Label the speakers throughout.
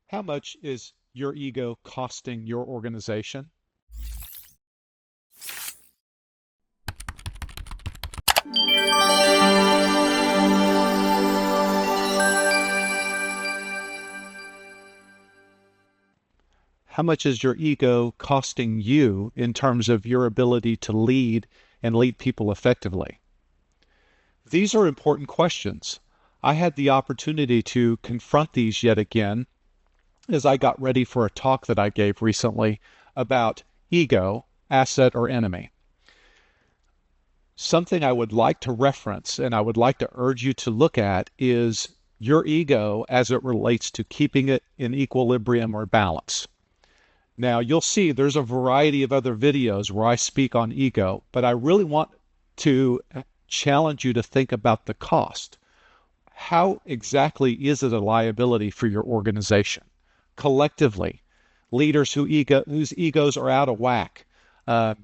Speaker 1: How much is your ego costing your organization? How much is your ego costing you in terms of your ability to lead and lead people effectively? These are important questions. I had the opportunity to confront these yet again as I got ready for a talk that I gave recently about ego, asset, or enemy. Something I would like to reference and I would like to urge you to look at is your ego as it relates to keeping it in equilibrium or balance. Now, you'll see there's a variety of other videos where I speak on ego, but I really want to challenge you to think about the cost. How exactly is it a liability for your organization? Collectively, leaders whose egos are out of whack, uh,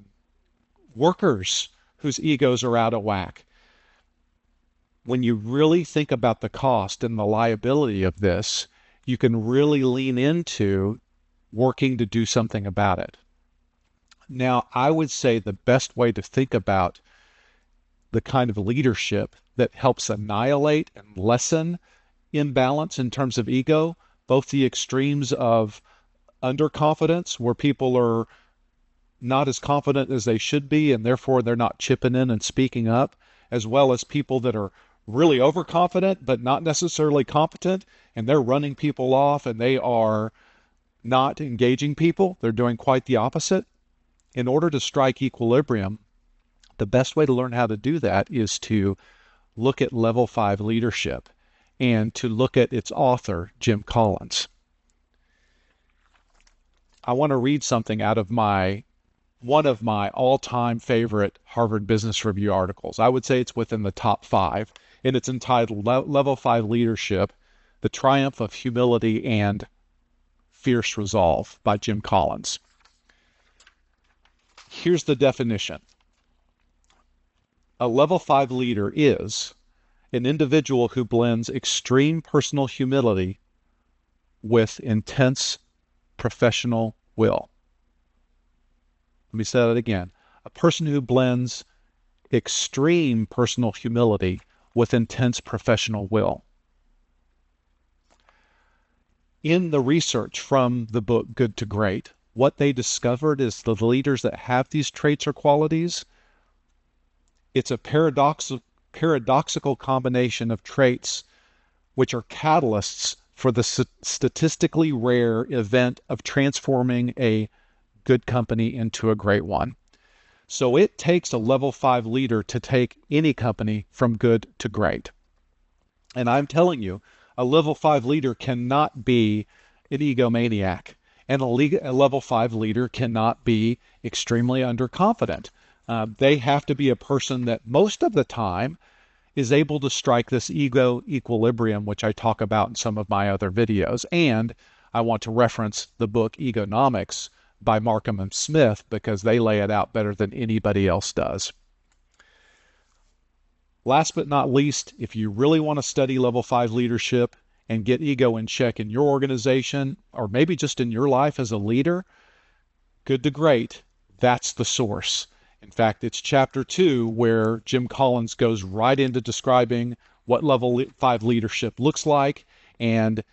Speaker 1: workers whose egos are out of whack. When you really think about the cost and the liability of this, you can really lean into working to do something about it. Now, I would say the best way to think about the kind of leadership that helps annihilate and lessen imbalance in terms of ego, both the extremes of underconfidence, where people are not as confident as they should be, and therefore they're not chipping in and speaking up, as well as people that are really overconfident but not necessarily competent, and they're running people off and they are not engaging people. They're doing quite the opposite. In order to strike equilibrium, the best way to learn how to do that is to look at level 5 leadership and to look at its author, Jim Collins. I want to read something out of one of my all-time favorite Harvard Business Review articles. I would say it's within the top 5, and it's entitled Level 5 Leadership, The Triumph of Humility and Fierce Resolve by Jim Collins. Here's the definition. A level 5 leader is an individual who blends extreme personal humility with intense professional will. Let me say that again. A person who blends extreme personal humility with intense professional will. In the research from the book Good to Great, what they discovered is the leaders that have these traits or qualities, it's a paradoxical combination of traits which are catalysts for the statistically rare event of transforming a good company into a great one. So it takes a level 5 leader to take any company from good to great. And I'm telling you, a level 5 leader cannot be an egomaniac, and a level 5 leader cannot be extremely underconfident. They have to be a person that most of the time is able to strike this ego equilibrium, which I talk about in some of my other videos. And I want to reference the book Egonomics by Markham and Smith because they lay it out better than anybody else does. Last but not least, if you really want to study level 5 leadership and get ego in check in your organization, or maybe just in your life as a leader, Good to Great, that's the source. In fact, it's chapter 2 where Jim Collins goes right into describing what level 5 leadership looks like. And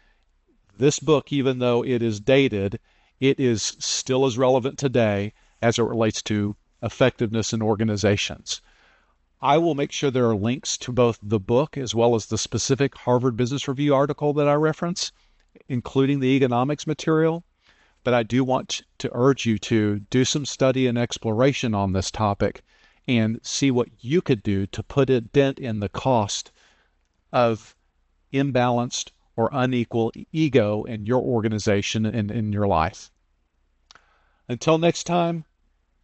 Speaker 1: this book, even though it is dated, it is still as relevant today as it relates to effectiveness in organizations. I will make sure there are links to both the book as well as the specific Harvard Business Review article that I reference, including the economics material. But I do want to urge you to do some study and exploration on this topic and see what you could do to put a dent in the cost of imbalanced or unequal ego in your organization and in your life. Until next time,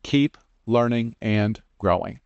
Speaker 1: keep learning and growing.